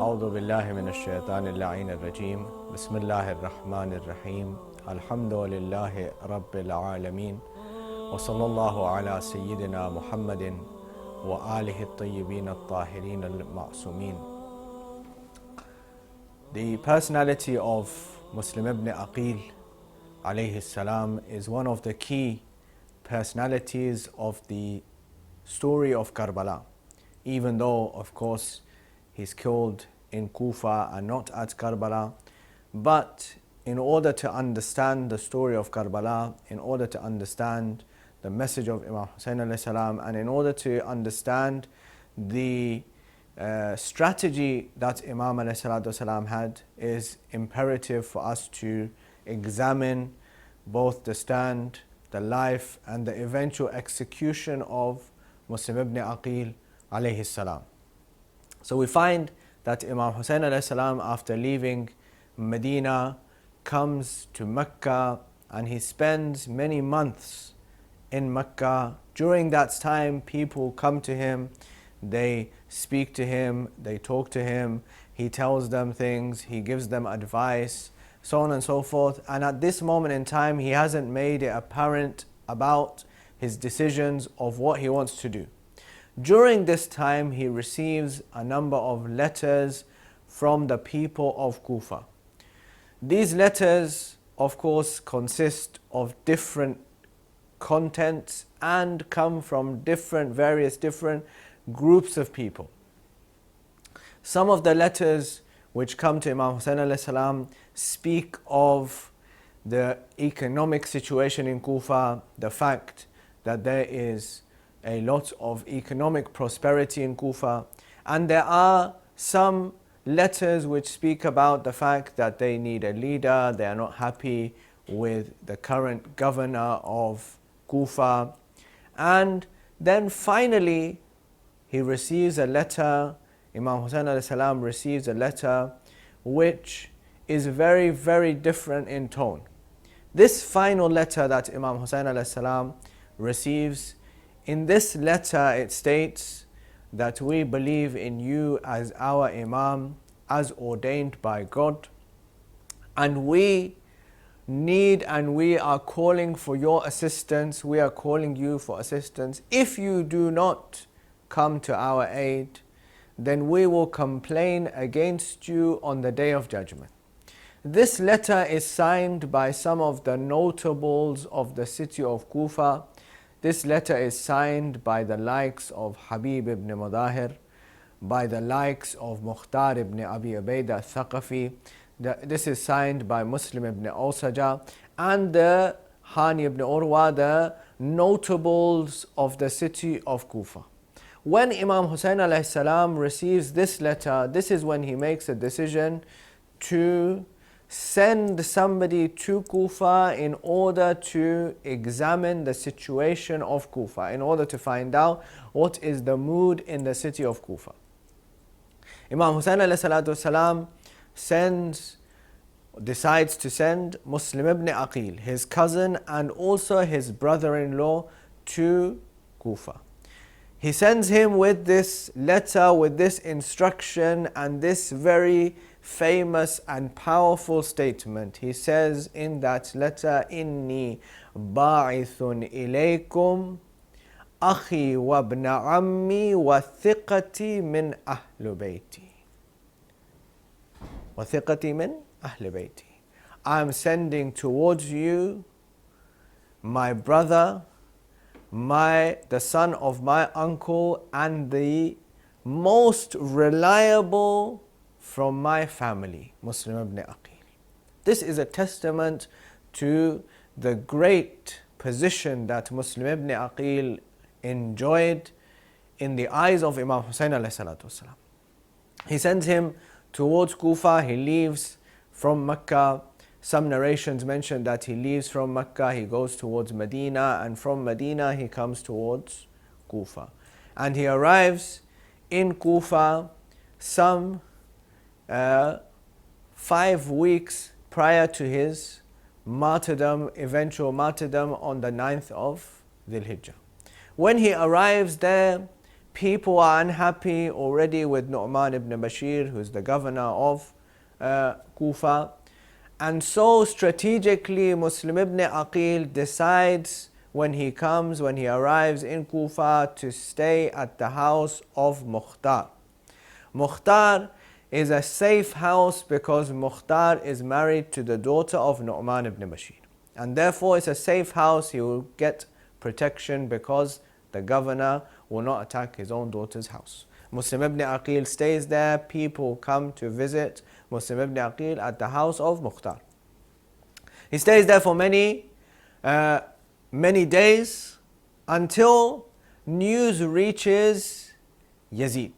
أعوذ بالله من الشيطان اللعين الرجيم بسم الله الرحمن الرحيم الحمد لله رب العالمين وصلى الله على سيدنا محمد وآله الطيبين الطاهرين المعصومين. The personality of Muslim ibn Aqeel alayhi salam is one of the key personalities of the story of Karbala, even though of course he's killed in Kufa and not at Karbala. But in order to understand the story of Karbala, in order to understand the message of Imam Hussein alayhi salam, and in order to understand the strategy that Imam alayhi salam had, is imperative for us to examine both the stand, the life and the eventual execution of Muslim ibn Aqeel alayhi salam. So we find that Imam Hussein alayhi salam, after leaving Medina, comes to Mecca and he spends many months in Mecca. During that time, people come to him, they speak to him, they talk to him, he tells them things, he gives them advice, so on and so forth. And at this moment in time, he hasn't made it apparent about his decisions of what he wants to do. During this time, he receives a number of letters from the people of Kufa. These letters, of course, consist of different contents and come from various different groups of people. Some of the letters which come to Imam Hussein alayhi salam speak of the economic situation in Kufa, the fact that there is a lot of economic prosperity in Kufa, and there are some letters which speak about the fact that they need a leader, they are not happy with the current governor of Kufa. And then finally he receives a letter, Imam Hussein alayhi salam receives a letter which is very, very different in tone. This final letter that Imam Hussein alayhi salam receives, in this letter it states that we believe in you as our Imam, as ordained by God, and we need and we are calling for your assistance, we are calling you for assistance. If you do not come to our aid, then we will complain against you on the Day of Judgment. This letter is signed by some of the notables of the city of Kufa. This letter is signed by the likes of Habib ibn Mudahir, by the likes of Mukhtar ibn Abi Ubaidah al-Thaqafi. This is signed by Muslim ibn Awsaja and the Hani ibn Urwa, the notables of the city of Kufa. When Imam Hussein alayhi salam receives this letter, this is when he makes a decision to send somebody to Kufa in order to examine the situation of Kufa, in order to find out what is the mood in the city of Kufa. Imam Hussein alayhi salam decides to send Muslim ibn Aqeel, his cousin and also his brother-in-law, to Kufa. He sends him with this letter, with this instruction and this very famous and powerful statement. He says in that letter, "Inni ba'ithun ilaykum akhi wa ibn ammi wa thiqati min ahli bayti. Wa thiqati min ahli bayti. I am sending towards you my brother, the son of my uncle, and the most reliable from my family, Muslim ibn Aqeel." This is a testament to the great position that Muslim ibn Aqeel enjoyed in the eyes of Imam Hussein alayhi salatu wasalam. He sends him towards Kufa. He leaves from Mecca. Some narrations mention that he leaves from Mecca, he goes towards Medina, and from Medina he comes towards Kufa. And he arrives in Kufa some 5 weeks prior to his martyrdom, eventual martyrdom on the 9th of Dhul Hijjah. When he arrives there, People are unhappy already with Nu'man ibn Bashir, who's the governor of Kufa. And so strategically Muslim ibn Aqeel decides when he arrives in Kufa, to stay at the house of Mukhtar. Mukhtar is a safe house because Mukhtar is married to the daughter of Nu'man ibn Bashir. And therefore it's a safe house, he will get protection because the governor will not attack his own daughter's house. Muslim ibn Aqeel stays there, people come to visit Muslim ibn Aqeel at the house of Mukhtar. He stays there for many days until news reaches Yazid.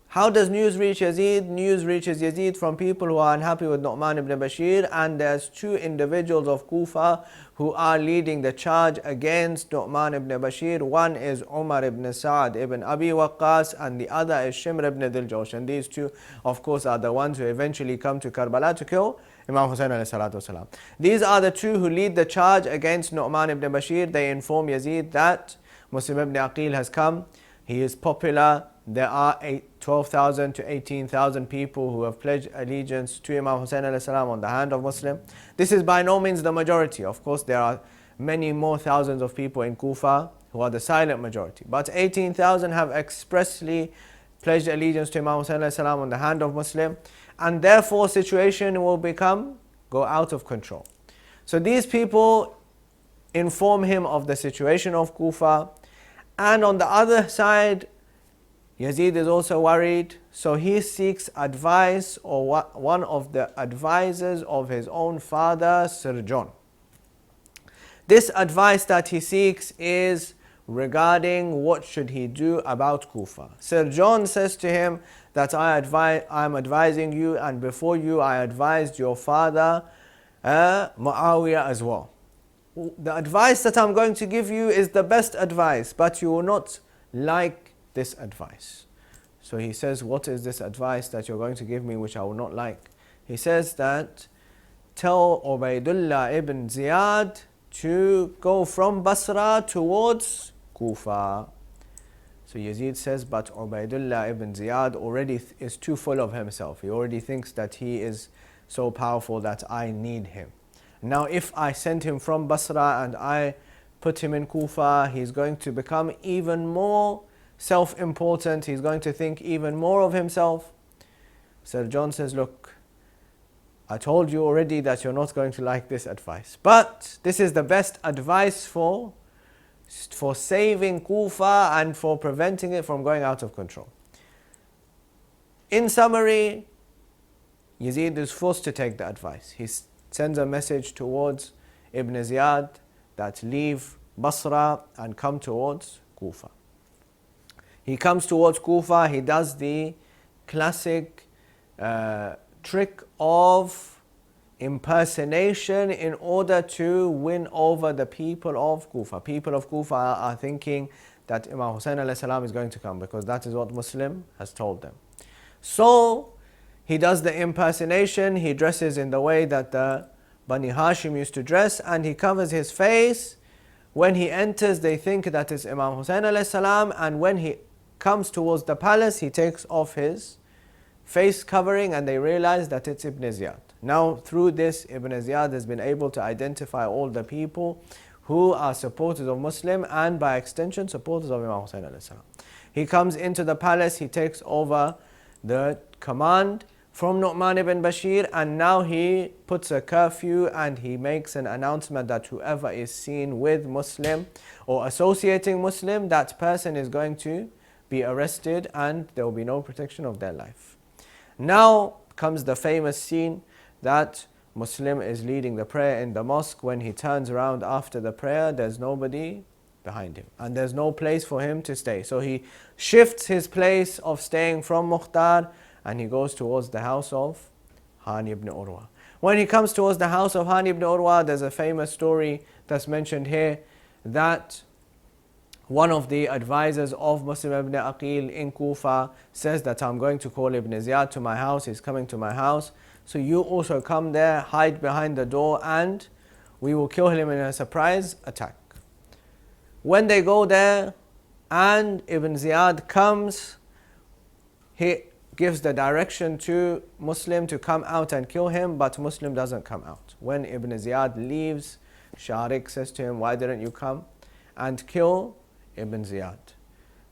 How does news reach Yazid? News reaches Yazid from people who are unhappy with Nu'man ibn Bashir, and there's two individuals of Kufa who are leading the charge against Nu'man ibn Bashir. One is Umar ibn Sa'd ibn Abi Waqqas and the other is Shimr ibn Dhil Jawsh. And these two, of course, are the ones who eventually come to Karbala to kill Imam Hussein alayhi salatu wasalam. These are the two who lead the charge against Nu'man ibn Bashir. They inform Yazid that Muslim ibn Aqeel has come. He is popular. There are 12,000 to 18,000 people who have pledged allegiance to Imam Hussein alayhi salam on the hand of Muslim. This is by no means the majority. Of course, there are many more thousands of people in Kufa who are the silent majority. But 18,000 have expressly pledged allegiance to Imam Hussein alayhi salam on the hand of Muslim. And therefore, situation will go out of control. So these people inform him of the situation of Kufa. And on the other side, Yazid is also worried, so he seeks advice, or one of the advisors of his own father, Sir John. This advice that he seeks is regarding what should he do about Kufa. Sir John says to him that I am advising you, and before you I advised your father Muawiyah as well. The advice that I'm going to give you is the best advice, but you will not like this advice. So he says, what is this advice that you're going to give me which I will not like? He says that tell Ubaidullah ibn Ziyad to go from Basra towards Kufa. So Yazid says, but Ubaidullah ibn Ziyad already is too full of himself. He already thinks that he is so powerful that I need him. Now if I send him from Basra and I put him in Kufa, he's going to become even more self-important, he's going to think even more of himself. Sir John says, look, I told you already that you're not going to like this advice, but this is the best advice for saving Kufa and for preventing it from going out of control. In summary, Yazid is forced to take the advice. He sends a message towards Ibn Ziyad that leave Basra and come towards Kufa. He comes towards Kufa, he does the classic trick of impersonation in order to win over the people of Kufa. People of Kufa are thinking that Imam Hussein alayhi salam is going to come because that is what Muslim has told them. So he does the impersonation, he dresses in the way that the Bani Hashim used to dress, and he covers his face. When he enters, they think that it's Imam Hussein alayhi salam, and when he comes towards the palace, he takes off his face covering and they realize that it's Ibn Ziyad. Now through this, Ibn Ziyad has been able to identify all the people who are supporters of Muslim and by extension supporters of Imam Hussein alayhi salam. He comes into the palace, he takes over the command from Nu'man ibn Bashir, and now he puts a curfew and he makes an announcement that whoever is seen with Muslim or associating Muslim, that person is going to be arrested and there will be no protection of their life. Now comes the famous scene that Muslim is leading the prayer in the mosque. When he turns around after the prayer, there's nobody behind him and there's no place for him to stay. So he shifts his place of staying from Mukhtar and he goes towards the house of Hani ibn Urwa. When he comes towards the house of Hani ibn Urwa, there's a famous story that's mentioned here that one of the advisors of Muslim ibn Aqeel in Kufa says that I'm going to call Ibn Ziyad to my house, he's coming to my house. So you also come there, hide behind the door, and we will kill him in a surprise attack. When they go there, and Ibn Ziyad comes. He gives the direction to Muslim to come out and kill him, but Muslim doesn't come out. When Ibn Ziyad leaves, Sharik says to him, why didn't you come and kill Ibn Ziyad?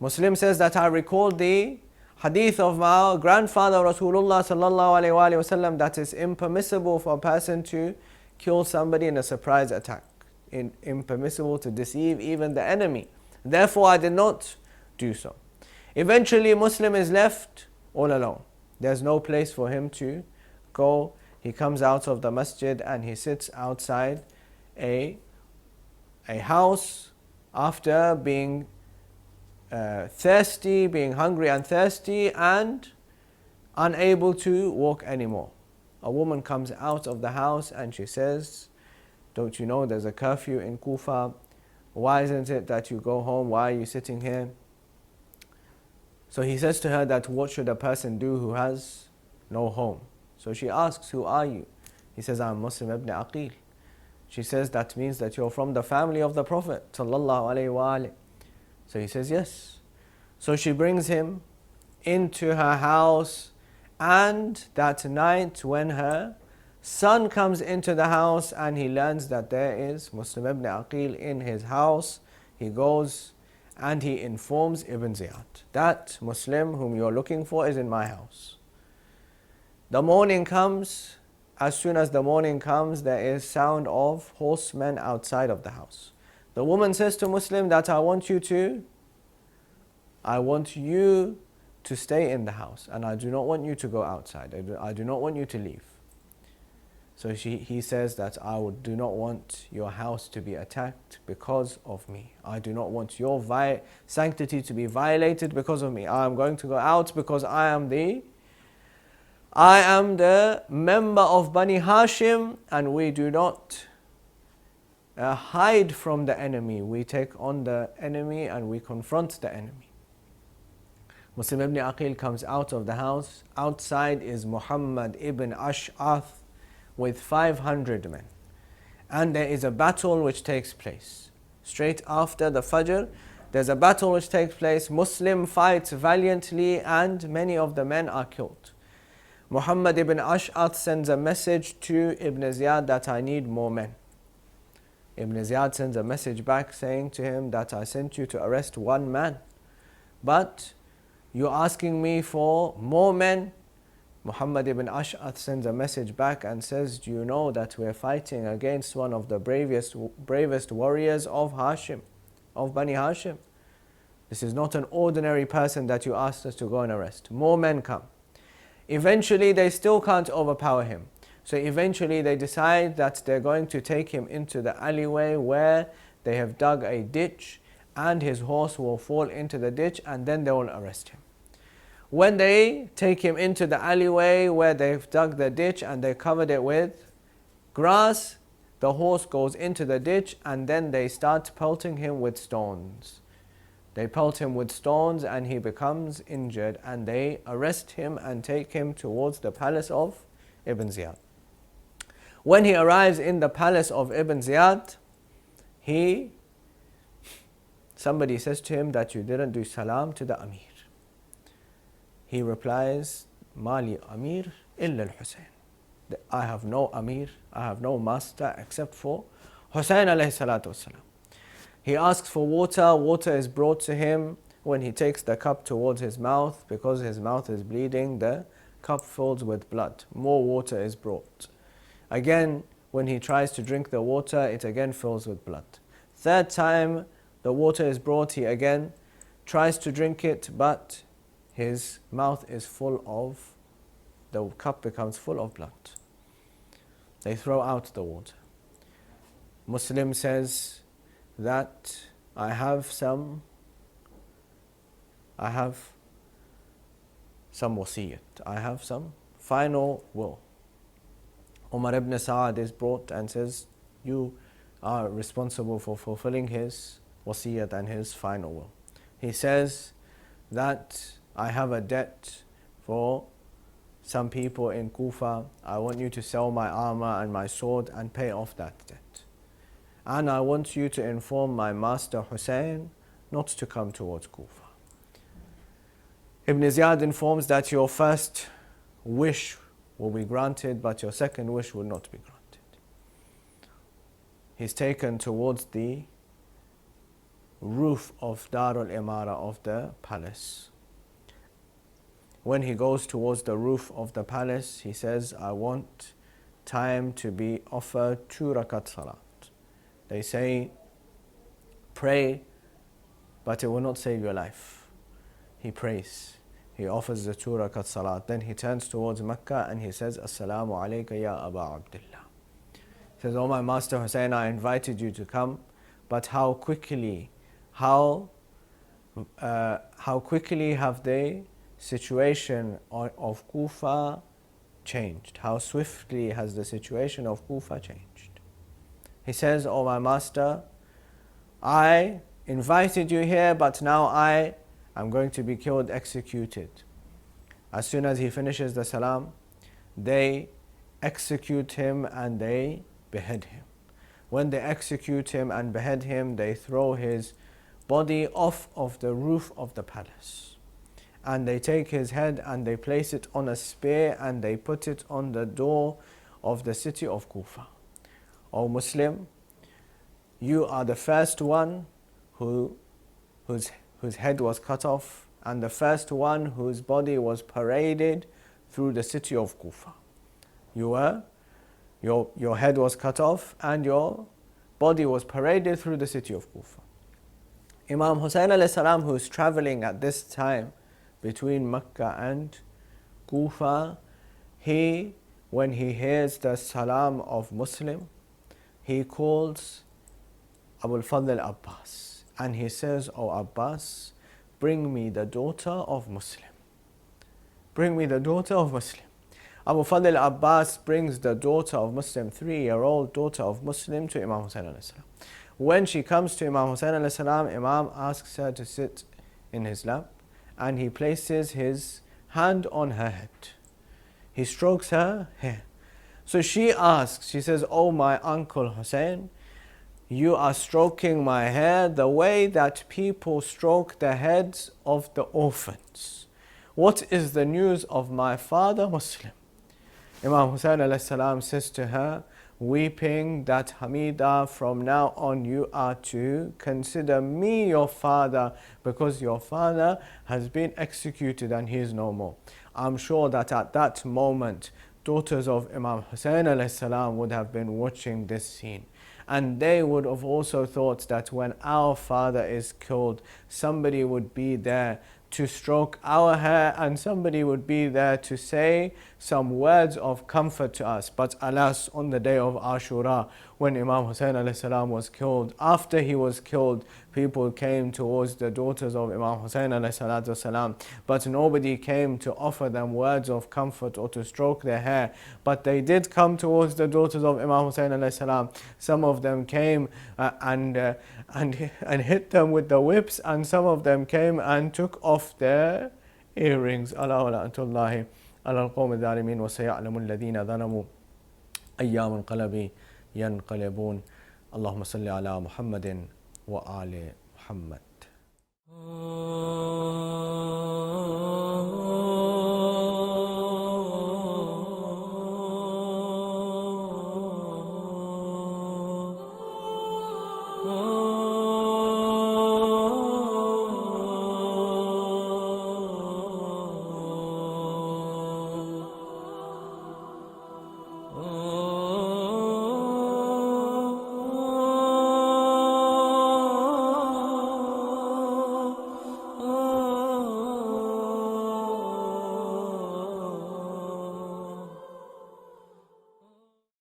Muslim says that I recalled the hadith of my grandfather Rasulullah sallallahu alaihi wasallam that is impermissible for a person to kill somebody in a surprise attack. Impermissible to deceive even the enemy. Therefore I did not do so. Eventually Muslim is left all alone. There's no place for him to go. He comes out of the masjid and he sits outside a house after being thirsty, being hungry and thirsty and unable to walk anymore. A woman comes out of the house and she says, don't you know there's a curfew in Kufa? Why isn't it that you go home? Why are you sitting here? So he says to her that what should a person do who has no home? So she asks, who are you? He says, I'm Muslim ibn Aqeel. She says, that means that you're from the family of the Prophet sallallahu alaihi wasallam. So he says, yes. So she brings him into her house, and that night when her son comes into the house and he learns that there is Muslim ibn Aqeel in his house, he goes and he informs Ibn Ziyad that Muslim whom you're looking for is in my house. The morning comes. As soon as the morning comes, there is sound of horsemen outside of the house. The woman says to Muslim that I want you to stay in the house and I do not want you to go outside. I do not want you to leave. So he says that I do not want your house to be attacked because of me. I do not want your sanctity to be violated because of me. I am going to go out because I am the member of Bani Hashim, and we do not hide from the enemy. We take on the enemy and we confront the enemy. Muslim ibn Aqeel comes out of the house. Outside is Muhammad ibn Ash'ath with 500 men. And there is a battle which takes place. Straight after the Fajr, there's a battle which takes place. Muslim fights valiantly and many of the men are killed. Muhammad ibn Ash'ath sends a message to Ibn Ziyad that I need more men. Ibn Ziyad sends a message back saying to him that I sent you to arrest one man, but you're asking me for more men. Muhammad ibn Ash'ath sends a message back and says, do you know that we're fighting against one of the bravest warriors of Hashim, of Bani Hashim? This is not an ordinary person that you asked us to go and arrest. More men come. Eventually they still can't overpower him. So eventually they decide that they're going to take him into the alleyway where they have dug a ditch and his horse will fall into the ditch and then they will arrest him. When they take him into the alleyway where they've dug the ditch and they covered it with grass, the horse goes into the ditch and then they start pelting him with stones. They pelt him with stones and he becomes injured and they arrest him and take him towards the palace of Ibn Ziyad. When he arrives in the palace of Ibn Ziyad, somebody says to him that you didn't do salam to the Amir. He replies, Mali Amir illa al-Hussein. I have no Amir, I have no master except for Hussein alayhi salatu wasalam. He asks for water. Water is brought to him. When he takes the cup towards his mouth, because his mouth is bleeding, the cup fills with blood. More water is brought. Again, when he tries to drink the water, it again fills with blood. Third time the water is brought, he again tries to drink it, but his mouth is the cup becomes full of blood. They throw out the water. Muslim says that I have some wasiyat. I have some final will. Umar ibn Sa'ad is brought and says, you are responsible for fulfilling his wasiyat and his final will. He says that I have a debt for some people in Kufa. I want you to sell my armor and my sword and pay off that debt. And I want you to inform my master Hussein not to come towards Kufa. Ibn Ziyad informs that your first wish will be granted, but your second wish will not be granted. He's taken towards the roof of Darul Imara, of the palace. When he goes towards the roof of the palace, he says, I want time to be offered 2 rakat salat. They say, pray, but it will not save your life. He prays. He offers the 2 rakat salat. Then he turns towards Mecca and he says, Assalamu alayka ya Aba Abdullah. He says, oh my Master Hussein, I invited you to come, but how quickly have the situation of Kufa changed? How swiftly has the situation of Kufa changed? He says, oh my Master, I invited you here, but now I am going to be killed, executed. As soon as he finishes the salam, they execute him and they behead him. When they execute him and behead him, they throw his body off of the roof of the palace. And they take his head and they place it on a spear and they put it on the door of the city of Kufa. O Muslim, you are the first one whose head was cut off and the first one whose body was paraded through the city of Kufa. Your head was cut off and your body was paraded through the city of Kufa. Imam Hussein alayhi salam, who is traveling at this time between Mecca and Kufa, when he hears the salam of Muslim, he calls Abul Fadl Abbas and he says, O Abbas, bring me the daughter of Muslim. Bring me the daughter of Muslim. Abu Fadl Abbas brings the daughter of Muslim, 3-year-old daughter of Muslim, to Imam Hussein alayhi salam. When she comes to Imam Hussein alayhi salam, Imam asks her to sit in his lap and he places his hand on her head. He strokes her hair. So she asks, she says, oh my uncle Hussein, you are stroking my hair the way that people stroke the heads of the orphans. What is the news of my father Muslim? Imam Hussein alayhi salam says to her, weeping, that Hamida, from now on you are to consider me your father, because your father has been executed and he is no more. I'm sure that at that moment, daughters of Imam Hussein alayhi salam would have been watching this scene. And they would have also thought that when our father is killed, somebody would be there to stroke our hair and somebody would be there to say some words of comfort to us. But alas, on the day of Ashura, when Imam Hussein alayhi salam was killed, after he was killed, people came towards the daughters of Imam Hussein alayhi salam, but nobody came to offer them words of comfort or to stroke their hair. But they did come towards the daughters of Imam Hussein alayhi salam. Some of them came and hit them with the whips, and some of them came and took off their earrings. Ala wa la'natullahi ala al-qawm al-dhalimin, wa saya'lamu alladhina dhalamu ayyam al-qalabi yanqalibun. Allahumma salli ala Muhammadin wa ali Muhammad.